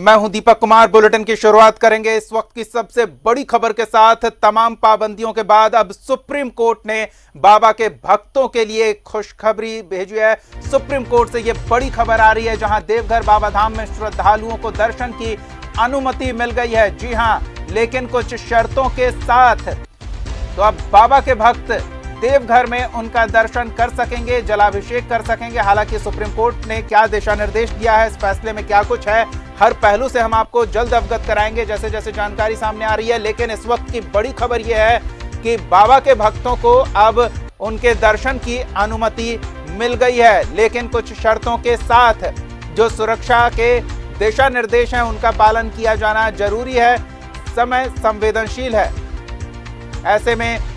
मैं हूं दीपक कुमार। बुलेटिन की शुरुआत करेंगे इस वक्त की सबसे बड़ी खबर के साथ। तमाम पाबंदियों के बाद अब सुप्रीम कोर्ट ने बाबा के भक्तों के लिए खुशखबरी भेजी है। सुप्रीम कोर्ट से यह बड़ी खबर आ रही है, जहां देवघर बाबा धाम में श्रद्धालुओं को दर्शन की अनुमति मिल गई है। जी हां, लेकिन कुछ शर्तों के साथ। तो अब बाबा के भक्त देवघर में उनका दर्शन कर सकेंगे, जलाभिषेक कर सकेंगे। हालांकि सुप्रीम कोर्ट ने क्या दिशा निर्देश दिया है, इस फैसले में क्या कुछ है, हर पहलू से हम आपको जल्द अवगत कराएंगे जैसे जैसे जानकारी सामने आ रही है। लेकिन इस वक्त की बड़ी खबर यह है कि बाबा के भक्तों को अब उनके दर्शन की अनुमति मिल गई है, लेकिन कुछ शर्तों के साथ। जो सुरक्षा के दिशा निर्देश हैं उनका पालन किया जाना जरूरी है। समय संवेदनशील है, ऐसे में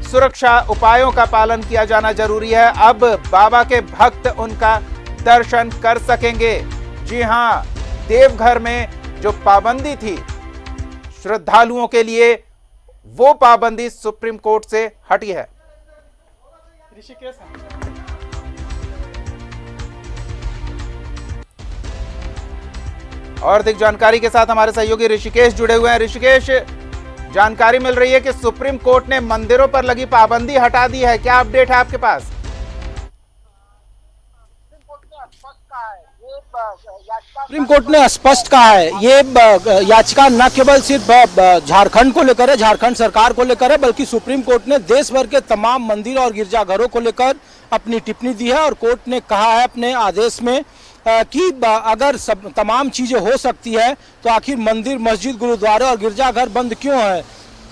सुरक्षा उपायों का पालन किया जाना जरूरी है। अब बाबा के भक्त उनका दर्शन कर सकेंगे। जी हां, देवघर में जो पाबंदी थी श्रद्धालुओं के लिए, वो पाबंदी सुप्रीम कोर्ट से हटी है। ऋषिकेश और अधिक जानकारी के साथ हमारे सहयोगी ऋषिकेश जुड़े हुए हैं। ऋषिकेश, जानकारी मिल रही है कि सुप्रीम कोर्ट ने मंदिरों पर लगी पाबंदी हटा दी है, क्या अपडेट है आपके पास? सुप्रीम कोर्ट ने स्पष्ट कहा है, ये याचिका न केवल सिर्फ झारखंड को लेकर है, झारखंड सरकार को लेकर है, बल्कि सुप्रीम कोर्ट ने देश भर के तमाम मंदिर और गिरजाघरों को लेकर अपनी टिप्पणी दी है। और कोर्ट ने कहा है अपने आदेश में कि अगर सब तमाम चीजें हो सकती है तो आखिर मंदिर, मस्जिद, गुरुद्वारे और गिरजाघर बंद क्यों है।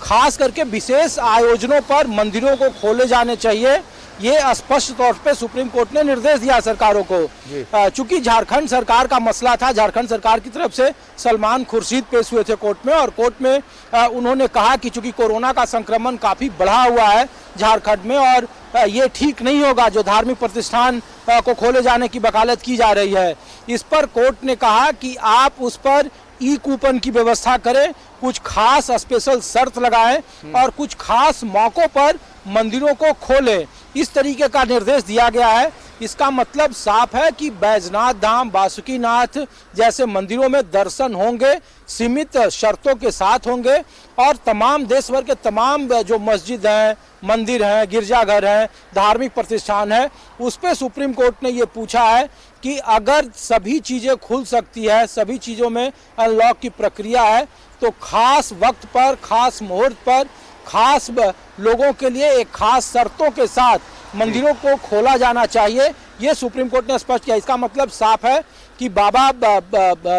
खास करके विशेष आयोजनों पर मंदिरों को खोले जाने चाहिए, ये स्पष्ट तौर पे सुप्रीम कोर्ट ने निर्देश दिया सरकारों को। चूंकि झारखंड सरकार का मसला था, झारखंड सरकार की तरफ से सलमान खुर्शीद पेश हुए थे कोर्ट में, और कोर्ट में उन्होंने कहा कि चूंकि कोरोना का संक्रमण काफी बढ़ा हुआ है झारखंड में, और ये ठीक नहीं होगा जो धार्मिक प्रतिष्ठान को खोले जाने की वकालत की जा रही है। इस पर कोर्ट ने कहा कि आप उस पर ई कूपन की व्यवस्था करें, कुछ खास स्पेशल शर्त लगाएं और कुछ खास मौकों पर मंदिरों को खोलें, इस तरीके का निर्देश दिया गया है। इसका मतलब साफ है कि बैजनाथ धाम, बासुकीनाथ जैसे मंदिरों में दर्शन होंगे, सीमित शर्तों के साथ होंगे, और तमाम देश भर के तमाम जो मस्जिद हैं, मंदिर हैं, गिरजाघर हैं, धार्मिक प्रतिष्ठान हैं, उस पर सुप्रीम कोर्ट ने ये पूछा है कि अगर सभी चीज़ें खुल सकती है, सभी चीज़ों में अनलॉक की प्रक्रिया है, तो खास वक्त पर, खास मुहूर्त पर, खास लोगों के लिए एक खास शर्तों के साथ मंदिरों को खोला जाना चाहिए, ये सुप्रीम कोर्ट ने स्पष्ट किया। इसका मतलब साफ है कि बाबा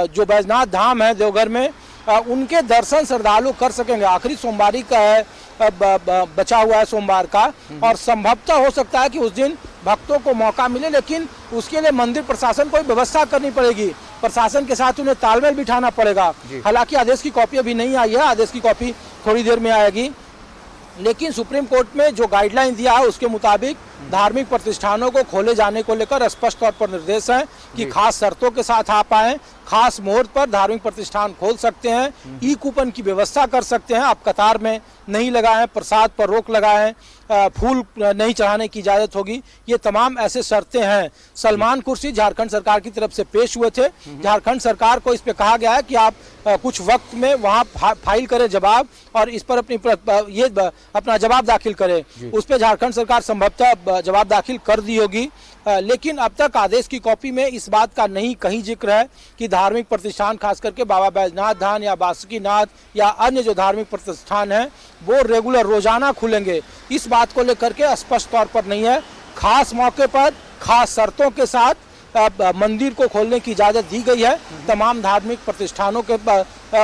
जो बैजनाथ धाम है देवघर में, उनके दर्शन श्रद्धालु कर सकेंगे। आखिरी सोमवारी का है, बचा हुआ है सोमवार का, और संभवतः हो सकता है कि उस दिन भक्तों को मौका मिले, लेकिन उसके लिए मंदिर प्रशासन को व्यवस्था करनी पड़ेगी, प्रशासन के साथ उन्हें तालमेल बिठाना पड़ेगा। हालांकि आदेश की कॉपी अभी नहीं आई है, आदेश की कॉपी थोड़ी देर में आएगी, लेकिन सुप्रीम कोर्ट में जो गाइडलाइन दिया है उसके मुताबिक धार्मिक प्रतिष्ठानों को खोले जाने को लेकर स्पष्ट तौर पर निर्देश है कि खास शर्तों के साथ आप आए, खास मुहूर्त पर धार्मिक प्रतिष्ठान खोल सकते हैं, ई कूपन की व्यवस्था कर सकते हैं, आप कतार में नहीं लगाएं, प्रसाद पर रोक लगाएं, फूल नहीं चढ़ाने की इजाजत होगी, ये तमाम ऐसे शर्तें हैं। सलमान खुर्शीद झारखंड सरकार की तरफ से पेश हुए थे। झारखंड सरकार को इस पे कहा गया है कि आप कुछ वक्त में वहाँ फाइल करें जवाब, और इस पर अपना जवाब दाखिल करें। उस पर झारखंड सरकार संभवतः जवाब दाखिल कर दी होगी, लेकिन अब तक आदेश की कॉपी में इस बात का नहीं कहीं जिक्र है कि धार्मिक प्रतिष्ठान, खास करके बाबा बैजनाथ धाम या बासुकीनाथ या अन्य जो धार्मिक प्रतिष्ठान हैं वो रेगुलर रोजाना खुलेंगे। इस बात को लेकर के स्पष्ट तौर पर नहीं है। खास मौके पर खास शर्तों के साथ मंदिर को खोलने की इजाजत दी गई है, तमाम धार्मिक प्रतिष्ठानों के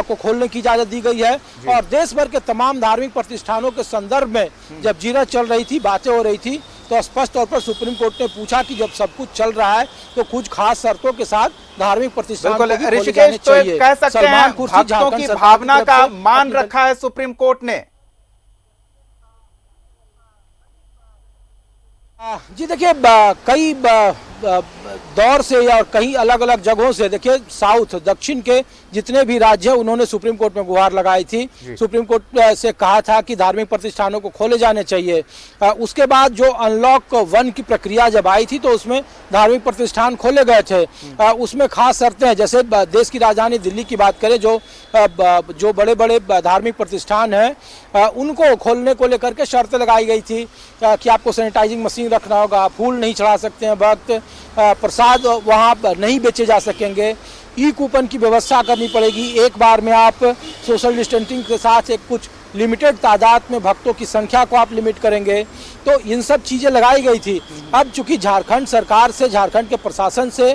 को खोलने की इजाजत दी गई है। और देश भर के तमाम धार्मिक प्रतिष्ठानों के संदर्भ में जब जीरा चल रही थी, बातें हो रही थी, तो स्पष्ट तौर पर सुप्रीम कोर्ट ने पूछा कि जब सब कुछ चल रहा है तो कुछ खास शर्तों के साथ धार्मिक प्रतिष्ठान को भी खोले जाने चाहिए। कह सकते हैं भक्तों की भावना का मान रखा है सुप्रीम कोर्ट ने। जी देखिए, कई दौर से या कहीं अलग अलग जगहों से, देखिए साउथ दक्षिण के जितने भी राज्य हैं उन्होंने सुप्रीम कोर्ट में गुहार लगाई थी। सुप्रीम कोर्ट से कहा था कि धार्मिक प्रतिष्ठानों को खोले जाने चाहिए। उसके बाद जो अनलॉक 1 की प्रक्रिया जब आई थी तो उसमें धार्मिक प्रतिष्ठान खोले गए थे। उसमें खास शर्तें हैं, जैसे देश की राजधानी दिल्ली की बात करें, जो बड़े बड़े धार्मिक प्रतिष्ठान हैं उनको खोलने को लेकर के शर्तें लगाई गई थी कि आपको सैनिटाइजिंग मशीन रखना होगा, फूल नहीं चढ़ा सकते हैं भक्त, प्रसाद वहाँ नहीं बेचे जा सकेंगे, ई कूपन की व्यवस्था करनी पड़ेगी, एक बार में आप सोशल डिस्टेंसिंग के साथ एक कुछ लिमिटेड तादाद में भक्तों की संख्या को आप लिमिट करेंगे। तो इन सब चीज़ें लगाई गई थी। अब चूंकि झारखंड सरकार से, झारखंड के प्रशासन से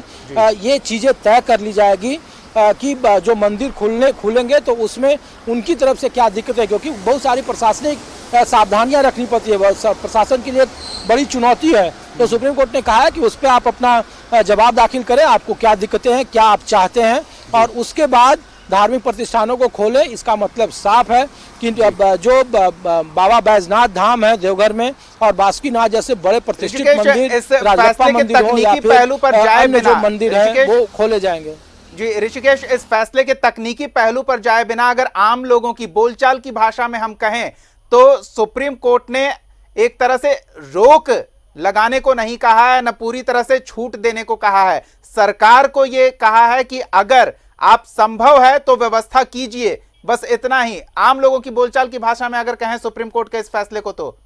ये चीज़ें तय कर ली जाएगी कि जो मंदिर खुलेंगे तो उसमें उनकी तरफ से क्या दिक्कत है, क्योंकि बहुत सारी प्रशासनिक सावधानियां रखनी पड़ती है, प्रशासन के लिए एक बड़ी चुनौती है। तो सुप्रीम कोर्ट ने कहा है कि उस पर आप अपना जवाब दाखिल करें, आपको क्या दिक्कतें हैं, क्या आप चाहते हैं, और उसके बाद धार्मिक प्रतिष्ठानों को खोले। इसका मतलब साफ है कि जो बाबा बैजनाथ धाम है देवघर में और बासुकीनाथ जैसे बड़े प्रतिष्ठित मंदिर, राजप्पा मंदिर हो या फिर अन्य जो मंदिर है वो खोले जाएंगे। जी ऋषिकेश, इस फैसले के तकनीकी पहलू पर जाए बिना अगर आम लोगों की बोलचाल की भाषा में हम कहें तो सुप्रीम कोर्ट ने एक तरह से रोक लगाने को नहीं कहा है, न पूरी तरह से छूट देने को कहा है। सरकार को यह कहा है कि अगर आप संभव है तो व्यवस्था कीजिए, बस इतना ही। आम लोगों की बोलचाल की भाषा में अगर कहें सुप्रीम कोर्ट के इस फैसले को तो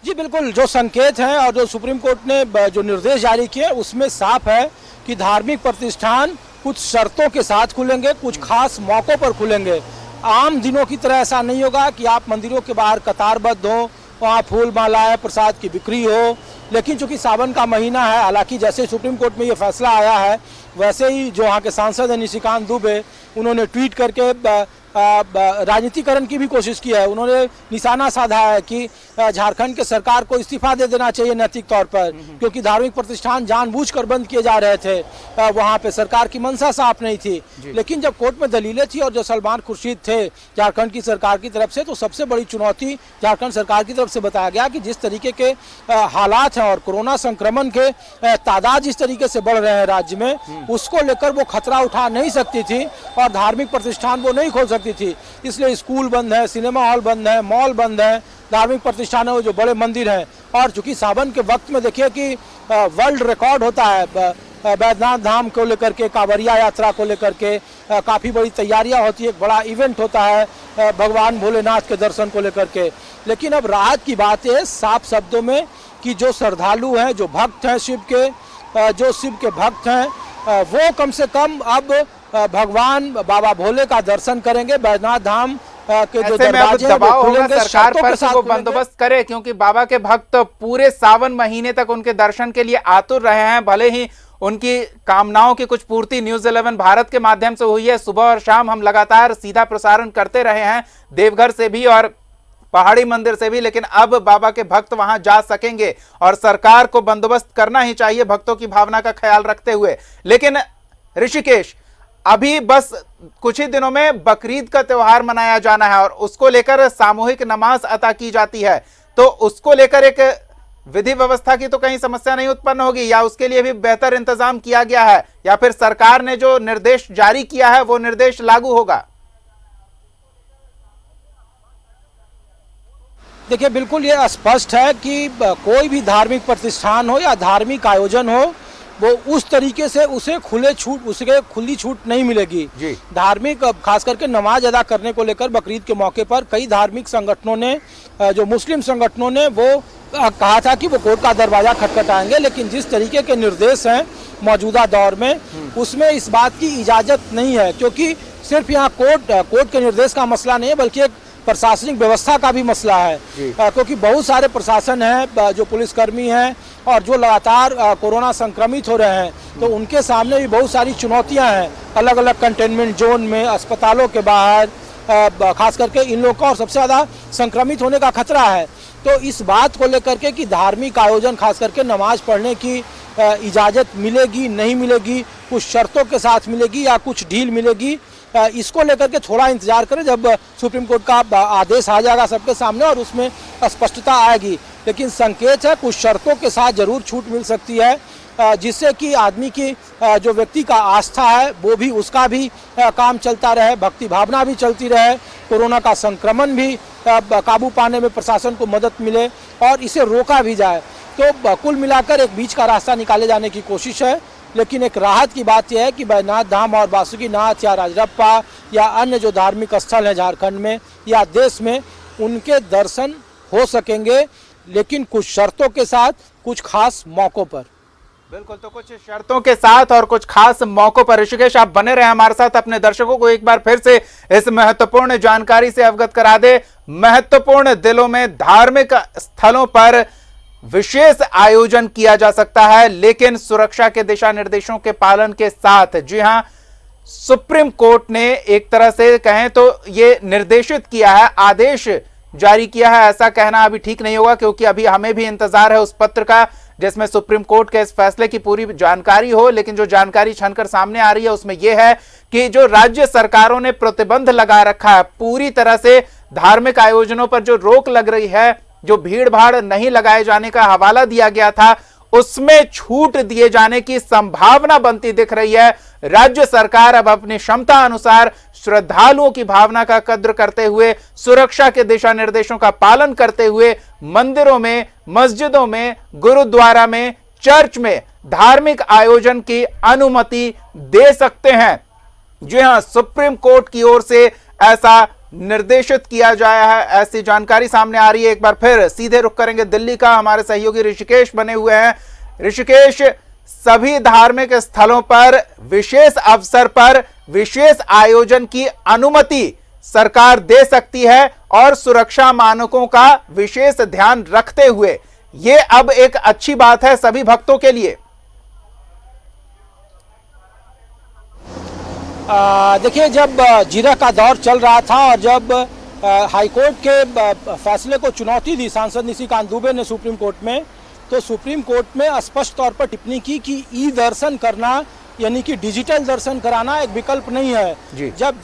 जी बिल्कुल, जो संकेत हैं और जो सुप्रीम कोर्ट ने जो निर्देश जारी किए उसमें साफ है कि धार्मिक प्रतिष्ठान कुछ शर्तों के साथ खुलेंगे, कुछ खास मौकों पर खुलेंगे। आम दिनों की तरह ऐसा नहीं होगा कि आप मंदिरों के बाहर कतारबद्ध हो, वहाँ फूल मालाएं प्रसाद की बिक्री हो। लेकिन चूंकि सावन का महीना है, हालांकि जैसे सुप्रीम कोर्ट में ये फैसला आया है वैसे ही जो वहाँ के सांसद हैं निशिकांत दुबे, उन्होंने ट्वीट करके राजनीतिकरण की भी कोशिश की है। उन्होंने निशाना साधा है कि झारखंड के सरकार को इस्तीफा दे देना चाहिए नैतिक तौर पर, क्योंकि धार्मिक प्रतिष्ठान जानबूझकर बंद किए जा रहे थे। वहाँ पे सरकार की मंशा साफ नहीं थी। लेकिन जब कोर्ट में दलीलें थी और जो सलमान खुर्शीद थे झारखंड की सरकार की तरफ से, तो सबसे बड़ी चुनौती झारखंड सरकार की तरफ से बताया गया कि जिस तरीके के हालात हैं और कोरोना संक्रमण के तादाद जिस तरीके से बढ़ रहे हैं राज्य में, उसको लेकर वो खतरा उठा नहीं सकती थी और धार्मिक प्रतिष्ठान वो नहीं खोल सकती थी। इसलिए स्कूल बंद है, सिनेमा हॉल बंद है, मॉल बंद है, धार्मिक प्रतिष्ठानों जो बड़े मंदिर हैं। और चूंकि सावन के वक्त में देखिए कि वर्ल्ड रिकॉर्ड होता है बैजनाथ धाम को लेकर के, कांवरिया यात्रा को लेकर के काफ़ी बड़ी तैयारियां होती है, एक बड़ा इवेंट होता है भगवान भोलेनाथ के दर्शन को लेकर के। लेकिन अब राहत की बात है साफ शब्दों में कि जो श्रद्धालु हैं, जो भक्त हैं शिव के, जो शिव के भक्त हैं, वो कम से कम अब भगवान बाबा भोले का दर्शन करेंगे। बैजनाथ धाम के जो दरवाजे दबाव होगा सरकार पर कि वो बंदोबस्त करे, क्योंकि बाबा के भक्त पूरे सावन महीने तक उनके दर्शन के लिए आतुर रहे हैं। भले ही उनकी कामनाओं की कुछ पूर्ति न्यूज 11 भारत के माध्यम से हुई है, सुबह और शाम हम लगातार सीधा प्रसारण करते रहे हैं देवघर से भी और पहाड़ी मंदिर से भी, लेकिन अब बाबा के भक्त वहां जा सकेंगे और सरकार को बंदोबस्त करना ही चाहिए भक्तों की भावना का ख्याल रखते हुए। लेकिन ऋषिकेश, अभी बस कुछ ही दिनों में बकरीद का त्योहार मनाया जाना है और उसको लेकर सामूहिक नमाज अता की जाती है, तो उसको लेकर एक विधि व्यवस्था की तो कहीं समस्या नहीं उत्पन्न होगी, या उसके लिए भी बेहतर इंतजाम किया गया है, या फिर सरकार ने जो निर्देश जारी किया है वो निर्देश लागू होगा? देखिए बिल्कुल ये स्पष्ट है कि कोई भी धार्मिक प्रतिष्ठान हो या धार्मिक आयोजन हो, वो उस तरीके से उसे खुली छूट नहीं मिलेगी। धार्मिक खास करके नमाज अदा करने को लेकर बकरीद के मौके पर कई धार्मिक संगठनों ने, जो मुस्लिम संगठनों ने, वो कहा था कि वो कोर्ट का दरवाजा खटखटाएंगे। लेकिन जिस तरीके के निर्देश हैं मौजूदा दौर में, उसमें इस बात की इजाज़त नहीं है, क्योंकि सिर्फ यहाँ कोर्ट के निर्देश का मसला नहीं है, बल्कि एक प्रशासनिक व्यवस्था का भी मसला है। क्योंकि बहुत सारे प्रशासन हैं, जो पुलिसकर्मी हैं और जो लगातार कोरोना संक्रमित हो रहे हैं, तो उनके सामने भी बहुत सारी चुनौतियां हैं अलग अलग कंटेनमेंट जोन में, अस्पतालों के बाहर, खास करके इन लोगों का और सबसे ज़्यादा संक्रमित होने का खतरा है। तो इस बात को लेकर के कि धार्मिक आयोजन खास करके नमाज पढ़ने की इजाज़त मिलेगी नहीं मिलेगी, कुछ शर्तों के साथ मिलेगी या कुछ ढील मिलेगी, इसको लेकर के थोड़ा इंतजार करें जब सुप्रीम कोर्ट का आदेश आ जाएगा सबके सामने और उसमें स्पष्टता आएगी। लेकिन संकेत है कुछ शर्तों के साथ जरूर छूट मिल सकती है, जिससे कि आदमी की जो व्यक्ति का आस्था है वो भी, उसका भी काम चलता रहे, भक्ति भावना भी चलती रहे, कोरोना का संक्रमण भी काबू पाने में प्रशासन को मदद मिले और इसे रोका भी जाए। तो कुल मिलाकर एक बीच का रास्ता निकाले जाने की कोशिश है। लेकिन एक राहत की बात यह है कि बैजनाथ धाम और बासुकीनाथ या राजरप्पा या अन्य जो धार्मिक स्थल हैं झारखंड में या देश में, उनके दर्शन हो सकेंगे, लेकिन कुछ शर्तों के साथ, कुछ खास मौकों पर। बिल्कुल, तो कुछ शर्तों के साथ और कुछ खास मौकों पर। ऋषिकेश, आप बने रहे हमारे साथ, अपने दर्शकों को एक बार फिर से इस महत्वपूर्ण जानकारी से अवगत करा दे। महत्वपूर्ण दिनों में धार्मिक स्थलों पर विशेष आयोजन किया जा सकता है, लेकिन सुरक्षा के दिशा निर्देशों के पालन के साथ। जी हां, सुप्रीम कोर्ट ने एक तरह से कहें तो ये निर्देशित किया है, आदेश जारी किया है। ऐसा कहना अभी ठीक नहीं होगा, क्योंकि अभी हमें भी इंतजार है उस पत्र का जिसमें सुप्रीम कोर्ट के इस फैसले की पूरी जानकारी हो। लेकिन जो जानकारी छनकर सामने आ रही है उसमें यह है कि जो राज्य सरकारों ने प्रतिबंध लगा रखा है, पूरी तरह से धार्मिक आयोजनों पर जो रोक लग रही है, जो भीड़ भाड़ नहीं लगाए जाने का हवाला दिया गया था, उसमें छूट दिए जाने की संभावना बनती दिख रही है। राज्य सरकार अब अपनी क्षमता अनुसार श्रद्धालुओं की भावना का कद्र करते हुए, सुरक्षा के दिशा निर्देशों का पालन करते हुए मंदिरों में, मस्जिदों में, गुरुद्वारा में, चर्च में धार्मिक आयोजन की अनुमति दे सकते हैं। जी हां, सुप्रीम कोर्ट की ओर से ऐसा निर्देशित किया जाया है, ऐसी जानकारी सामने आ रही है। एक बार फिर सीधे रुख करेंगे दिल्ली का, हमारे सहयोगी ऋषिकेश बने हुए हैं। ऋषिकेश, सभी धार्मिक स्थलों पर विशेष अवसर पर विशेष आयोजन की अनुमति सरकार दे सकती है और सुरक्षा मानकों का विशेष ध्यान रखते हुए। यह अब एक अच्छी बात है सभी भक्तों के लिए। देखिए, जब जीरा का दौर चल रहा था और जब हाईकोर्ट के फैसले को चुनौती दी सांसद निशिकांत दुबे ने सुप्रीम कोर्ट में, तो सुप्रीम कोर्ट में स्पष्ट तौर पर टिप्पणी की कि ई दर्शन करना यानी कि डिजिटल दर्शन कराना एक विकल्प नहीं है। जब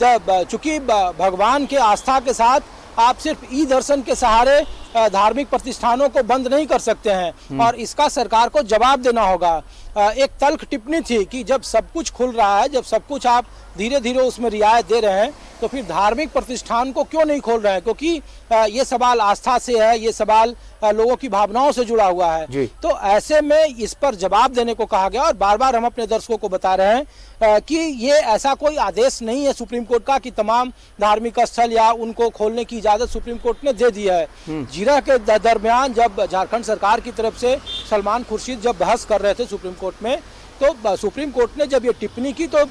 चूंकि भगवान के आस्था के साथ आप सिर्फ ई दर्शन के सहारे धार्मिक प्रतिष्ठानों को बंद नहीं कर सकते हैं और इसका सरकार को जवाब देना होगा। एक तल्ख टिप्पणी थी कि जब सब कुछ खुल रहा है, जब सब कुछ आप धीरे धीरे उसमें रियायत दे रहे हैं, तो फिर धार्मिक प्रतिष्ठान को क्यों नहीं खोल रहे हैं, क्योंकि ये सवाल आस्था से है, ये सवाल लोगों की भावनाओं से जुड़ा हुआ है। तो ऐसे में इस पर जवाब देने को कहा गया और बार बार हम अपने दर्शकों को बता रहे हैं कि ये ऐसा कोई आदेश नहीं है सुप्रीम कोर्ट का कि तमाम धार्मिक स्थल या उनको खोलने की इजाजत सुप्रीम कोर्ट ने दे दी है। जीरा के दरमियान जब झारखंड सरकार की तरफ से सलमान खुर्शीद जब बहस कर रहे थे सुप्रीम कोर्ट में, तो सुप्रीम कोर्ट ने जब ये टिप्पणी की तो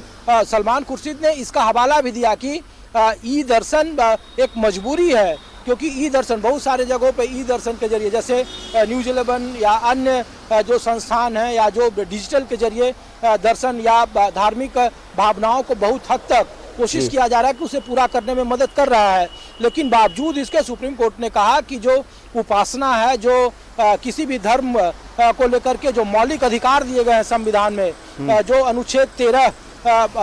सलमान खुर्शीद ने इसका हवाला भी दिया कि ई दर्शन एक मजबूरी है, क्योंकि ई दर्शन बहुत सारे जगहों पे ई दर्शन के जरिए, जैसे न्यूज़ 11 या अन्य जो संस्थान हैं या जो डिजिटल के जरिए दर्शन या धार्मिक भावनाओं को बहुत हद तक कोशिश किया जा रहा है कि उसे पूरा करने में मदद कर रहा है। लेकिन बावजूद इसके सुप्रीम कोर्ट ने कहा कि जो उपासना है, जो किसी भी धर्म को लेकर के जो मौलिक अधिकार दिए गए हैं संविधान में, जो अनुच्छेद 13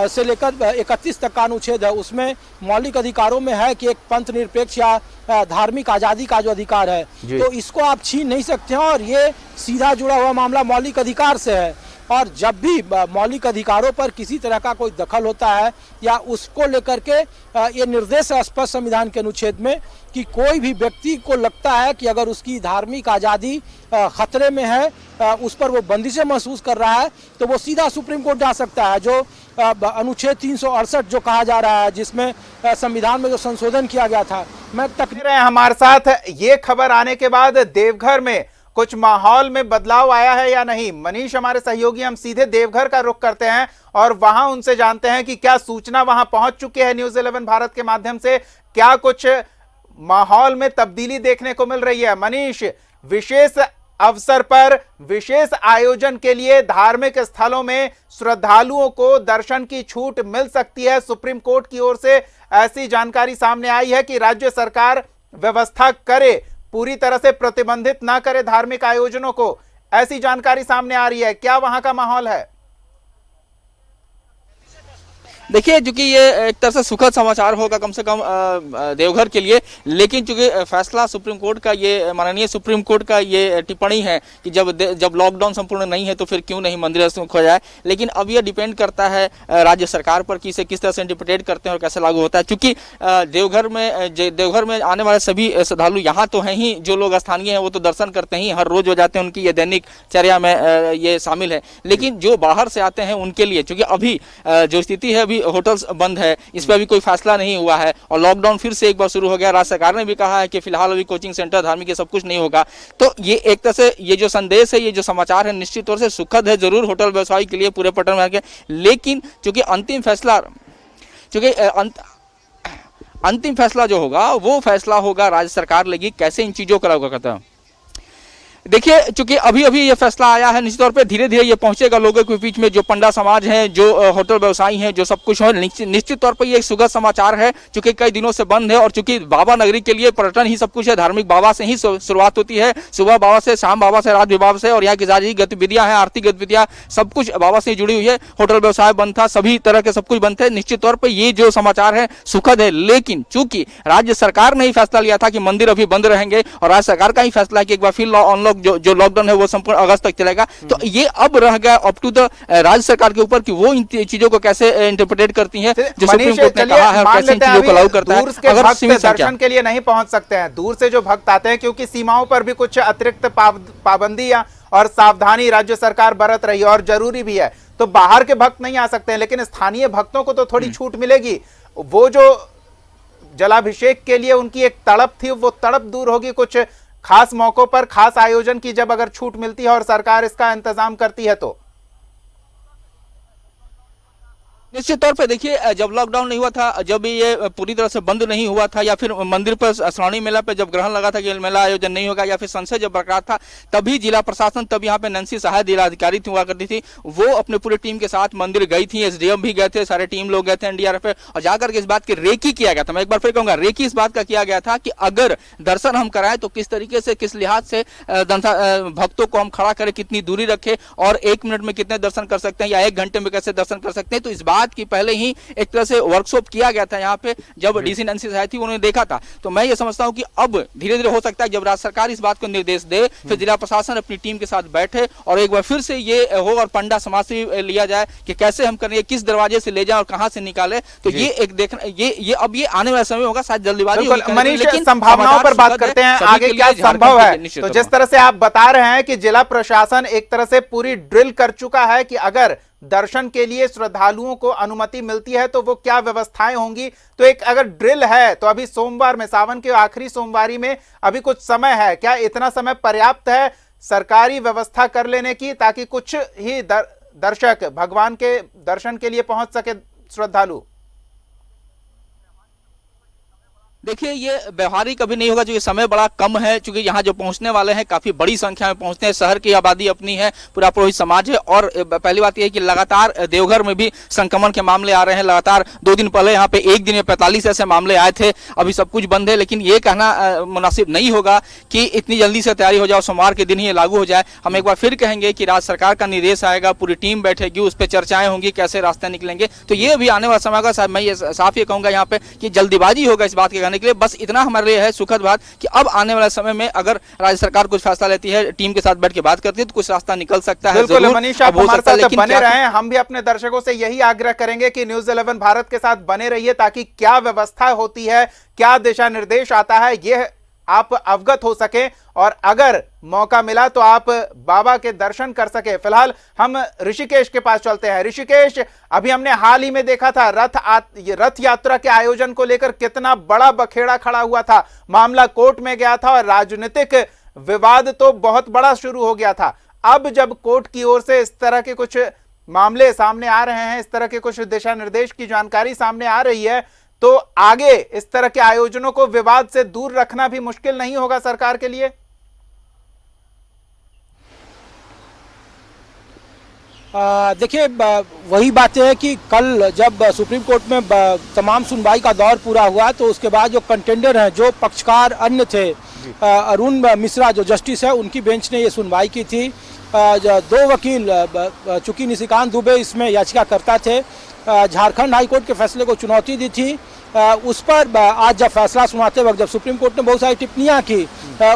से लेकर 31 तक का अनुच्छेद है, उसमें मौलिक अधिकारों में है कि एक पंथ निरपेक्ष या धार्मिक आज़ादी का जो अधिकार है, तो इसको आप छीन नहीं सकते हैं और ये सीधा जुड़ा हुआ मामला मौलिक अधिकार से है। और जब भी मौलिक अधिकारों पर किसी तरह का कोई दखल होता है या उसको लेकर के ये निर्देश है स्पष्ट संविधान के अनुच्छेद में कि कोई भी व्यक्ति को लगता है कि अगर उसकी धार्मिक आज़ादी खतरे में है, उस पर वो बंदिशें महसूस कर रहा है, तो वो सीधा सुप्रीम कोर्ट जा सकता है। जो अनुच्छेद 368 जो कहा जा रहा है, जिसमें संविधान में जो संशोधन किया गया था, मैं हमारे साथ ये खबर आने के बाद देवघर में कुछ माहौल में बदलाव आया है या नहीं? मनीष हमारे सहयोगी, हम सीधे देवघर का रुख करते हैं और वहां उनसे जानते हैं कि क्या सूचना वहां पहुंच चुकी है न्यूज़ 11 भारत के माध्यम से, क्या कुछ माहौल में तब्दीली देखने को मिल रही है? मनीष, विशेष अवसर पर विशेष आयोजन के लिए धार्मिक स्थलों में श्रद्धालुओं को दर्शन की छूट मिल सकती है सुप्रीम कोर्ट की ओर से, ऐसी जानकारी सामने आई है कि राज्य सरकार व्यवस्था करे, पूरी तरह से प्रतिबंधित ना करे धार्मिक आयोजनों को, ऐसी जानकारी सामने आ रही है। क्या वहां का माहौल है? देखिए, चूंकि ये एक तरह से सुखद समाचार होगा कम से कम देवघर के लिए, लेकिन चूंकि फैसला सुप्रीम कोर्ट का, ये माननीय सुप्रीम कोर्ट का ये टिप्पणी है कि जब लॉकडाउन संपूर्ण नहीं है तो फिर क्यों नहीं मंदिर हो जाए, लेकिन अब ये डिपेंड करता है राज्य सरकार पर कि इसे किस तरह से इंटरप्रेट करते हैं और कैसे लागू होता है। चूंकि देवघर में आने वाले सभी श्रद्धालु यहाँ तो हैं ही, जो लोग स्थानीय हैं वो तो दर्शन करते ही, हर रोज हो जाते हैं, उनकी ये दैनिक चर्या में ये शामिल है। लेकिन जो बाहर से आते हैं उनके लिए, चूंकि अभी जो स्थिति है, अभी होटल्स बंद है, इस पर अभी कोई फैसला नहीं हुआ है और लॉकडाउन फिर से एक बार शुरू हो गया। राज्य सरकार ने भी कहा है कि फिलहाल अभी कोचिंग सेंटर, धार्मिक, सब कुछ नहीं होगा। तो ये एक तरह से ये जो संदेश है, ये जो समाचार है, निश्चित तौर से सुखद है जरूर होटल व्यवसाय के लिए, पूरे पटना में। लेकिन चूंकि अंतिम फैसला जो होगा वो फैसला होगा राज्य सरकार लेगी कैसे इन चीजों को लागू करता है। देखिए, चूंकि अभी ये फैसला आया है, निश्चित तौर पे धीरे धीरे ये पहुंचेगा लोगों के बीच में, जो पंडा समाज है, जो होटल व्यवसायी हैं, जो सब कुछ है। निश्चित तौर पे ये एक सुखद समाचार है, चूंकि कई दिनों से बंद है और चूंकि बाबा नगरी के लिए पर्यटन ही सब कुछ है, धार्मिक बाबा से ही शुरुआत होती है, सुबह बाबा से, शाम बाबा से, रात भी बाबा से, और यहाँ की सारी गतिविधियां हैं, आर्थिक गतिविधियां, सब कुछ बाबा से जुड़ी हुई है। होटल व्यवसाय बंद था, सभी तरह के सब कुछ बंद थे। निश्चित तौर पर ये जो समाचार है सुखद है, लेकिन चूंकि राज्य सरकार ने ही फैसला लिया था कि मंदिर अभी बंद रहेंगे और राज्य सरकार का ही फैसला है कि एक बार फिर अनलॉक जो लॉकडाउन है वो संपूर्ण अगस्त तक चलेगा, तो ये अब रह गया अप टू द राज्य सरकार के ऊपर कि वो इन चीजों को कैसे इंटरप्रेट करती है, जो सुप्रीम कोर्ट ने कहा है, और कैसे इन चीजों को लागू करता है। अगर दर्शन के लिए नहीं पहुंच सकते हैं, दूर से जो भक्त आते हैं, क्योंकि सीमाओं पर भी कुछ अतिरिक्त पाबंदियां और सावधानी राज्य सरकार बरत रही है और जरूरी भी है, तो बाहर के भक्त नहीं आ सकते हैं, लेकिन स्थानीय भक्तों को तो थोड़ी छूट मिलेगी। वो जो जलाभिषेक के लिए उनकी एक तड़प थी, वो तड़प दूर होगी। कुछ खास मौकों पर खास आयोजन की जब अगर छूट मिलती है और सरकार इसका इंतजाम करती है तो निश्चित तौर पे देखिए, जब लॉकडाउन नहीं हुआ था, जब ये पूरी तरह से बंद नहीं हुआ था, या फिर मंदिर पर श्रावणी मेला पे जब ग्रहण लगा था कि मेला आयोजन नहीं होगा, या फिर संशय जब बरकरार था, तभी जिला प्रशासन, तब यहाँ पे नैन्सी सहाय जिलाधिकारी हुआ करती थी, वो अपने पूरी टीम के साथ मंदिर गई थी, एसडीएम भी गए थे, सारे टीम लोग गए थे, एनडीआरएफ, और जाकर के इस बात की रेकी किया गया था। मैं एक बार फिर कहूंगा, रेकी इस बात का किया गया था कि अगर दर्शन हम कराएं तो किस तरीके से, किस लिहाज से भक्तों को हम खड़ा करें, कितनी दूरी रखें, और 1 मिनट में कितने दर्शन कर सकते हैं या 1 घंटे में कैसे दर्शन कर सकते हैं। तो इस बात की पहले ही एक तरह से वर्कशॉप किया गया था यहाँ पे, जब डीसी नैन्सी सहाय थी, उन्होंने देखा था। तो मैं ये समझता हूँ कि अब धीरे धीरे हो सकता है जब राज्य सरकार इस बात को निर्देश दे, फिर जिला प्रशासन अपनी टीम के साथ बैठे और एक बार फिर से ये हो, और पंडा समाज से लिया जाए कि कैसे हम करें, किस दरवाजे से ले जाए और कहां से निकाले। तो ये एक देखना, ये अब ये आने वाला समय होगा, शायद जल्दीबाजी होगी। मनीष, संभावनाओं पर बात करते हैं, आगे क्या संभव है। तो जिस तरह से आप बता रहे हैं कि जिला प्रशासन एक तरह से पूरी ड्रिल कर चुका है कि अगर दर्शन के लिए श्रद्धालुओं को अनुमति मिलती है तो वो क्या व्यवस्थाएं होंगी, तो एक अगर ड्रिल है तो अभी सोमवार में, सावन के आखिरी सोमवारी में अभी कुछ समय है, क्या इतना समय पर्याप्त है सरकारी व्यवस्था कर लेने की, ताकि कुछ ही दर्शक भगवान के दर्शन के लिए पहुंच सके श्रद्धालु? देखिए, ये व्यवहारिक अभी नहीं होगा, क्योंकि समय बड़ा कम है, क्योंकि यहाँ जो पहुँचने वाले हैं काफी बड़ी संख्या में पहुँचते हैं, शहर की आबादी अपनी है, पूरा पुरोहित समाज है। और पहली बात यह है कि लगातार देवघर में भी संक्रमण के मामले आ रहे हैं। लगातार 2 दिन पहले यहाँ पे एक दिन में 45 ऐसे मामले आए थे। अभी सब कुछ बंद है, लेकिन ये कहना मुनासिब नहीं होगा कि इतनी जल्दी से तैयारी हो जाए, सोमवार के दिन ही ये लागू हो जाए। हम एक बार फिर कहेंगे कि राज्य सरकार का निर्देश आएगा, पूरी टीम बैठेगी, उस पर चर्चाएं होंगी, कैसे रास्ते निकलेंगे। तो ये अभी आने वाला समय का, मैं ये साफ ये कहूंगा यहाँ पे कि जल्दीबाजी होगा इस बात के कहने के लिए। बस इतना हमारे लिए है सुखद बात कि अब आने वाले समय में अगर राज्य सरकार कुछ फैसला लेती है, टीम के साथ बैठ के बात करती है, तो कुछ रास्ता निकल सकता है। बिल्कुल मनीष, आप हमारे साथ बने रहें। हम भी अपने दर्शकों से यही आग्रह करेंगे कि न्यूज़ 11 भारत के साथ बने रहिए, ताकि क्या व्यवस्था होती है, क्या दिशा निर्देश आता है, यह आप अवगत हो सके, और अगर मौका मिला तो आप बाबा के दर्शन कर सके। फिलहाल हम ऋषिकेश के पास चलते हैं। ऋषिकेश, अभी हमने हाल ही में देखा था रथ यात्रा के आयोजन को लेकर कितना बड़ा बखेड़ा खड़ा हुआ था, मामला कोर्ट में गया था और राजनीतिक विवाद तो बहुत बड़ा शुरू हो गया था। अब जब कोर्ट की ओर से इस तरह के कुछ मामले सामने आ रहे हैं, इस तरह के कुछ दिशा निर्देश की जानकारी सामने आ रही है, तो आगे इस तरह के आयोजनों को विवाद से दूर रखना भी मुश्किल नहीं होगा सरकार के लिए? देखिए, वही बात है कि कल जब सुप्रीम कोर्ट में तमाम सुनवाई का दौर पूरा हुआ, तो उसके बाद जो कंटेंडर हैं, जो पक्षकार अन्य थे, अरुण मिश्रा जो जस्टिस है, उनकी बेंच ने ये सुनवाई की थी। 2 वकील, चूंकि निशिकांत दुबे इसमें याचिकाकर्ता थे, झारखंड हाईकोर्ट के फैसले को चुनौती दी थी, उस पर आज जब फैसला सुनाते वक्त जब सुप्रीम कोर्ट ने बहुत सारी टिप्पणियां की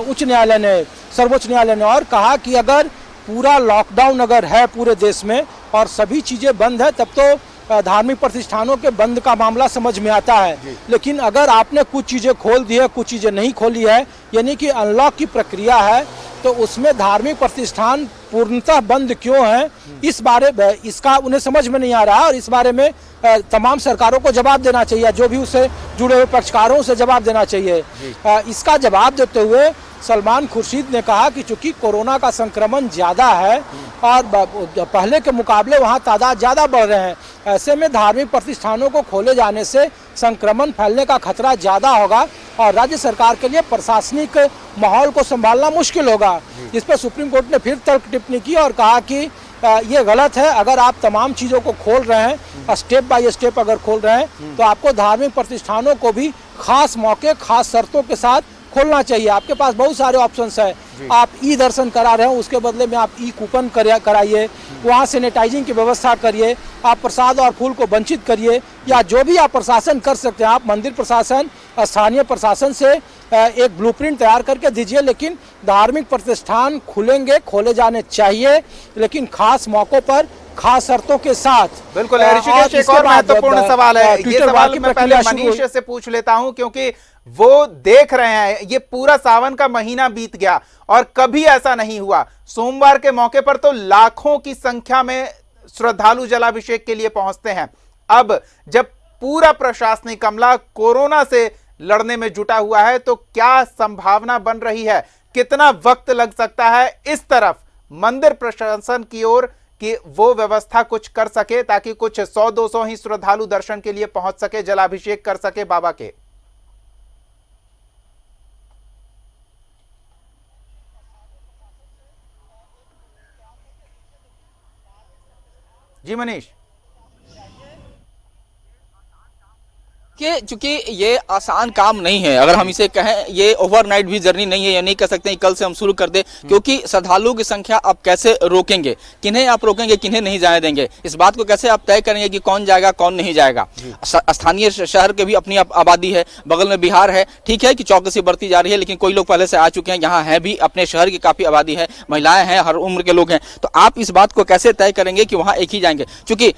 उच्च न्यायालय ने, सर्वोच्च न्यायालय ने, और कहा कि अगर पूरा लॉकडाउन अगर है पूरे देश में और सभी चीज़ें बंद है तब तो धार्मिक प्रतिष्ठानों के बंद का मामला समझ में आता है, लेकिन अगर आपने कुछ चीज़ें खोल दी है, कुछ चीज़ें नहीं खोली है, यानी कि अनलॉक की प्रक्रिया है, तो उसमें धार्मिक प्रतिष्ठान पूर्णतः बंद क्यों हैं, इस बारे इसका उन्हें समझ में नहीं आ रहा है और इस बारे में तमाम सरकारों को जवाब देना चाहिए, जो भी उससे जुड़े हुए पक्षकारों से जवाब देना चाहिए। इसका जवाब देते हुए सलमान खुर्शीद ने कहा कि चूंकि कोरोना का संक्रमण ज़्यादा है और पहले के मुकाबले वहाँ तादाद ज़्यादा बढ़ रहे हैं, ऐसे में धार्मिक प्रतिष्ठानों को खोले जाने से संक्रमण फैलने का खतरा ज़्यादा होगा और राज्य सरकार के लिए प्रशासनिक माहौल को संभालना मुश्किल होगा। इस पर सुप्रीम कोर्ट ने फिर तर्क टिप्पणी की और कहा कि ये गलत है, अगर आप तमाम चीज़ों को खोल रहे हैं, स्टेप बाय स्टेप अगर खोल रहे हैं, तो आपको धार्मिक प्रतिष्ठानों को भी खास मौके, खास शर्तों के साथ खोलना चाहिए। आपके पास बहुत सारे ऑप्शंस हैं, आप ई दर्शन करा रहे हो, उसके बदले में आप ई कूपन कराइए, वहाँ सैनिटाइजिंग की व्यवस्था करिए, आप प्रसाद और फूल को वंचित करिए, या जो भी आप प्रशासन कर सकते हैं, आप मंदिर प्रशासन, स्थानीय प्रशासन से एक ब्लूप्रिंट तैयार करके दीजिए। लेकिन धार्मिक प्रतिष्ठान खुलेंगे, खोले जाने चाहिए, लेकिन खास मौक़ों पर, खास शर्तों के साथ। बिल्कुल ऋषिकेश, एक और महत्वपूर्ण सवाल है, ये सवाल मैं पहले मनीष से पूछ लेता हूं क्योंकि वो देख रहे हैं ये पूरा सावन का महीना बीत गया और कभी ऐसा नहीं हुआ। सोमवार के मौके पर तो लाखों की संख्या में श्रद्धालु जलाभिषेक के लिए पहुंचते हैं। अब जब पूरा प्रशासनिक अमला कोरोना से लड़ने में जुटा हुआ है तो क्या संभावना बन रही है, कितना वक्त लग सकता है इस तरफ मंदिर प्रशासन की ओर कि वो व्यवस्था कुछ कर सके ताकि कुछ 100-200 ही श्रद्धालु दर्शन के लिए पहुंच सके, जलाभिषेक कर सके बाबा के? जी मनीष। कि चूंकि ये आसान काम नहीं है, अगर हम इसे कहें ये ओवरनाइट भी जर्नी नहीं है, ये नहीं कह सकते हैं कल से हम शुरू कर दें, क्योंकि श्रद्धालुओं की संख्या आप कैसे रोकेंगे, किन्हें आप रोकेंगे, किन्हें नहीं जाने देंगे, इस बात को कैसे आप तय करेंगे कि कौन जाएगा कौन नहीं जाएगा। स्थानीय शहर के भी अपनी आबादी है, बगल में बिहार है, ठीक है कि चौकसी बढ़ती जा रही है, लेकिन कोई लोग पहले से आ चुके हैं, यहाँ है भी अपने शहर की काफी आबादी है, महिलाएं हैं, हर उम्र के लोग हैं, तो आप इस बात को कैसे तय करेंगे कि वहाँ एक ही जाएंगे, क्योंकि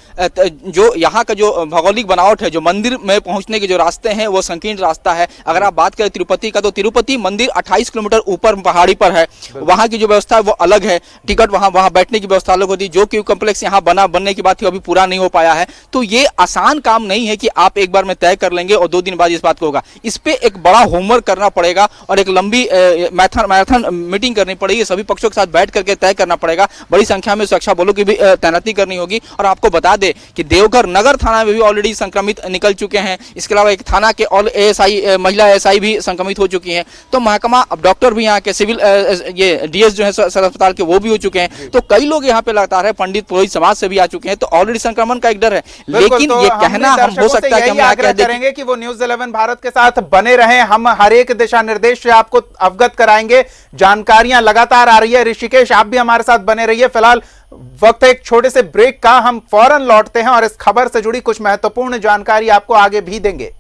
जो यहाँ का जो भौगोलिक बनावट है, जो मंदिर में पहुंचने के जो रास्ते हैं वो संकीर्ण रास्ता है। अगर आप बात करें तिरुपति का, तो तिरुपति मंदिर 28 किलोमीटर ऊपर पहाड़ी पर है, वहां की जो व्यवस्था है वो अलग है, टिकट वहां बैठने की व्यवस्था अलग होती है, जो क्यू कॉम्प्लेक्स यहाँ बनने की बात थी अभी पूरा नहीं हो पाया है। तो ये आसान काम नहीं है कि आप एक बार में तय कर लेंगे और 2 दिन बाद इस बात को होगा। इस पे एक बड़ा होमवर्क करना पड़ेगा और एक लंबी मैराथन मीटिंग करनी पड़ेगी, सभी पक्षों के साथ बैठ करके तय करना पड़ेगा, बड़ी संख्या में सुरक्षा बलों की भी तैनाती करनी होगी। और आपको बता दें कि देवघर नगर थाना में भी ऑलरेडी संक्रमित निकल चुके हैं, इसके अलावा एक थाना के ऑल एएसआई, महिला एएसआई भी संक्रमित हो चुकी हैं, तो महकमा, अब डॉक्टर भी यहाँ के सिविल ये डीएस जो है सदर अस्पताल के वो भी हो चुके हैं, तो कई लोग यहाँ पे लगातार है, पंडित पुरोहित समाज से भी आ चुके हैं, तो ऑलरेडी संक्रमण का एक डर है। लेकिन तो ये कहना हम हो सकता है कि हम आग्रह करेंगे कि वो न्यूज़ 11 भारत के साथ बने रहें, हम हर एक दिशा निर्देश से आपको अवगत कराएंगे, जानकारियां लगातार आ रही है। ऋषिकेश, आप भी हमारे साथ बने रहिए। फिलहाल वक्त एक छोटे से ब्रेक का, हम फौरन लौटते हैं और इस खबर से जुड़ी कुछ महत्वपूर्ण जानकारी आपको आगे भी देंगे।